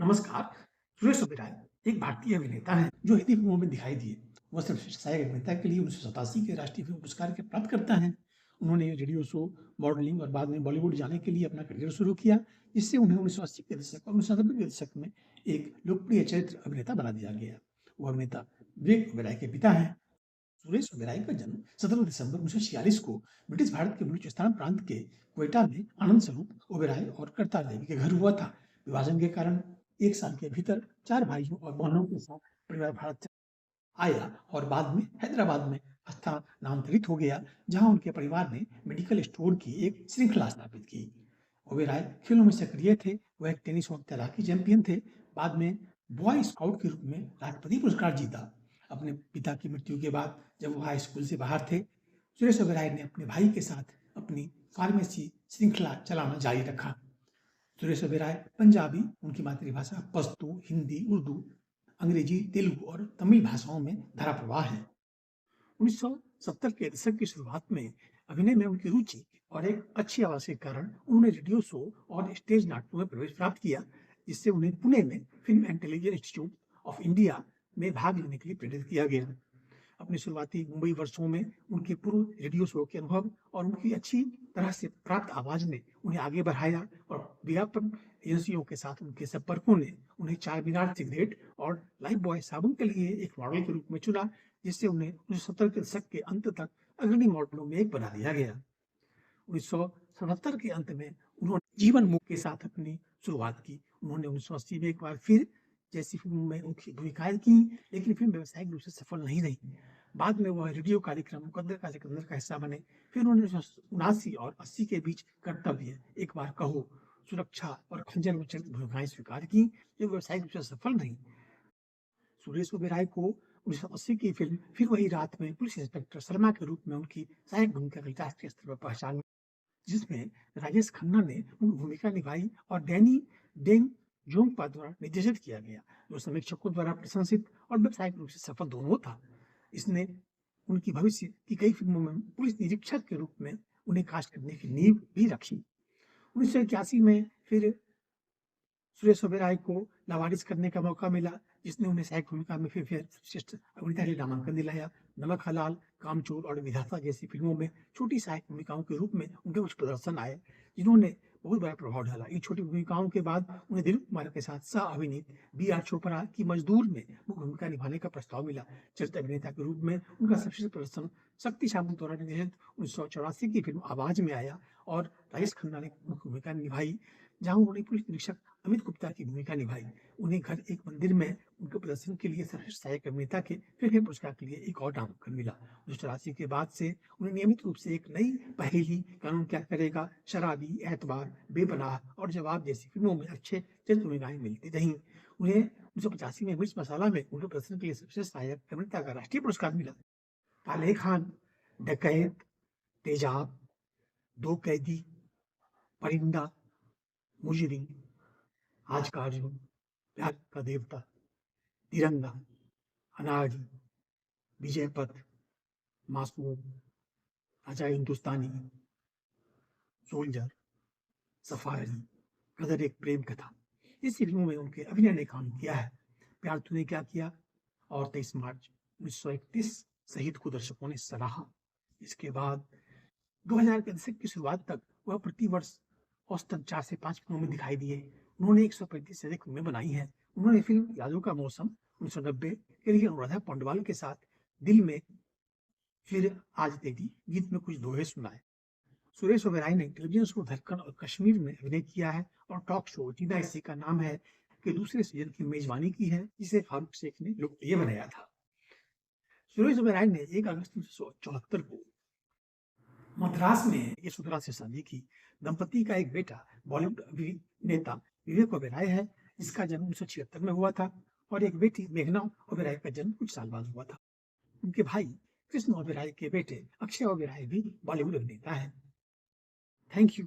नमस्कार। सुरेश ओबेरॉय एक भारतीय अभिनेता हैं जो हिंदी फिल्मों में दिखाई दिए। वह सर्वश्रेष्ठ सहायक अभिनेता के लिए 1987 के राष्ट्रीय फिल्म पुरस्कार के प्राप्तकर्ता हैं। उन्होंने रेडियो शो, मॉडलिंग और बाद में बॉलीवुड जाने के लिए अपना करियर शुरू किया, जिससे उन्हें 1980 के दशक और 1990 के दशक में एक लोकप्रिय चरित्र अभिनेता बना दिया गया। वो अभिनेता विवेक ओबेरॉय के पिता हैं। सुरेश ओबेरॉय का जन्म 17 दिसंबर 1946 को ब्रिटिश भारत के बलूचिस्तान प्रांत के क्वेटा में आनंद स्वरूप ओबेरॉय और करतार देवी के घर हुआ था। विभाजन के कारण 1 साल के भीतर 4 भाइयों और बहनों के साथ परिवार भारत आया और बाद में हैदराबाद में स्थानांतरित हो गया, जहां उनके परिवार ने मेडिकल स्टोर की एक श्रृंखला स्थापित की। ओबेरॉय फिल्मों में सक्रिय थे। वह एक टेनिस और तैराकी चैंपियन थे। बाद में बॉय स्काउट के रूप में राष्ट्रपति पुरस्कार जीता। अपने पिता की मृत्यु के बाद जब वह हाई स्कूल से बाहर थे, सुरेश ओबेरॉय ने अपने भाई के साथ अपनी फार्मेसी श्रृंखला चलाना जारी रखा। सुरेश ओबेरॉय पंजाबी, उनकी मातृभाषा, पश्तो, हिंदी, उर्दू, अंग्रेजी, तेलुगु और तमिल भाषाओं में धाराप्रवाह है। 1970 के दशक की शुरुआत में अभिनय में उनकी रुचि और एक अच्छी आवाज के कारण उन्होंने रेडियो शो और स्टेज नाटकों में प्रवेश प्राप्त किया, जिससे उन्हें पुणे में film and television institute of India में भाग लेने के लिए प्रेरित किया गया। अपने शुरुआती मुंबई वर्षों में उनके पूर्व रेडियो शो के अनुभव और उनकी अच्छी तरह से प्राप्त आवाज ने उन्हें आगे बढ़ाया और विज्ञापन एजेंसियों के साथ उनके संपर्कों ने उन्हें चार मीनार सिगरेट और लाइफ बॉय साबुन के लिए एक मॉडल के रूप में चुना, जिससे उन्हें 1970 के दशक के अंत तक अग्रणी मॉडलों में एक बना दिया गया। 1977 के अंत में उन्होंने जीवन मुख के साथ अपनी शुरुआत की। उन्होंने 1980 में एक बार फिर जैसी फिल्मों में उनकी भूमिकाएं की, लेकिन फिल्म व्यावसायिक रूप से सफल नहीं रही। बाद में वह रेडियो कार्यक्रम मुकद्दर का सिकंदर का हिस्सा बने। फिर उन्होंने 1979 और 80 के बीच कर्तव्य, एक बार कहो, सुरक्षा और खंजर में चरित्र भूमिकाएं स्वीकार की, जो व्यावसायिक रूप से सफल नहीं। सुरेश ओबेरॉय को 1980 की फिल्म फिर वही रात में पुलिस इंस्पेक्टर सलमा के रूप में उनकी सहायक भूमिका के लिए राष्ट्रीय स्तर पर पहचान मिली, जिसमें राजेश खन्ना ने मुख्य भूमिका निभाई और डैनी डेंग जोंगपा द्वारा निर्देशित किया गया, जो समीक्षकों द्वारा प्रशंसित और व्यावसायिक रूप से सफल दोनों था। इसने उनकी भविष्य की कई फिल्मों में पुलिस निरीक्षक के रूप में उन्हें कास्ट करने की नींव भी रखी। 1981 में फिर सुरेश ओबेरॉय को लावारिस करने का मौका मिला, जिसने उन्हें सहायक भूमिका में फिल्मफेयर सर्वश्रेष्ठ अभिनेता के लिए नामांकन दिलाया। नमक हलाल, कामचोर और विधाता जैसी फिल्मों में छोटी सहायक भूमिकाओं के रूप में उनके कुछ प्रदर्शन आए, जिन्होंने बहुत बड़ा प्रभाव डाला। इन छोटी भूमिकाओं के बाद उन्हें दिलीप कुमार के साथ सह अभिनीत बी आर चोपड़ा की मजदूर में मुख्य भूमिका निभाने का प्रस्ताव मिला। चरित्र अभिनेता के रूप में उनका सर्वश्रेष्ठ प्रदर्शन शक्ति सामंत द्वारा निर्देशित 1984 की फिल्म आवाज में आया और राजेश खन्ना ने मुख्य भूमिका निभाई, जहां उन्होंने पुलिस निरीक्षक अमित गुप्ता की भूमिका निभाई। उन्हें घर एक मंदिर में उनके प्रदर्शन के लिए सर्वश्रेष्ठ सहायक अभिनेता के फिल्मफेयर पुरस्कार के लिए एक और नामांकन मिला। 1984 के बाद से उन्हें नियमित रूप से एक नई पहेली, कानून क्या करेगा, शराबी, एतबार, बेपनाह और जवाब जैसी फिल्मों में अच्छे चरित्र भूमिकाएं मिलती रहीं। उन्हें 1985 में मिर्च मसाला में उनके प्रदर्शन के लिए सर्वश्रेष्ठ सहायक अभिनेता का राष्ट्रीय पुरस्कार मिला। काले खान, डकैत, तेजाब, दो कैदी, परिंदा, मुजरिम, आज का अर्जुन, प्यार का देवता, तिरंगा, अनाड़ी, विजय पथ, मासूम, राजा हिंदुस्तानी, सोल्जर, सफारी, कदर एक प्रेम कथा, इस फिल्मों में उनके अभिनय ने काम किया है। प्यार तूने क्या किया और 23 मार्च 1931 शहीद को दर्शकों ने सराहा। इसके बाद 2000 के दशक की शुरुआत तक वह प्रति वर्ष औसतन 4 से 5 फिल्मों में दिखाई दिए। उन्होंने 135 से अधिक फिल्में बनाई हैं। उन्होंने फिल्म यादों का मौसम 1990 के लिए अनुराधा पौंडवाल के साथ दिल में फिर आज तेरी गीत में कुछ दोहे सुनाए। सुरेश ओबेरॉय ने टेलीविजन शो धड़कन और कश्मीर में अभिनय किया है और टॉक शो जीना इसी का नाम है के दूसरे सीजन की मेजबानी की है, जिसे फारूक शेख ने लोकप्रिय बनाया था। सुरेश ओबेरॉय ने 1 अगस्त 1974 को मद्रास में यशोधरा से शादी की। दंपति का एक बेटा बॉलीवुड अभिनेता विवेक ओबेरॉय है, जिसका जन्म 1976 में हुआ था, और एक बेटी मेघना ओबेरॉय का जन्म कुछ साल बाद हुआ था। उनके भाई कृष्ण ओबेरॉय के बेटे अक्षय ओबेरॉय भी बॉलीवुड अभिनेता है। Thank you.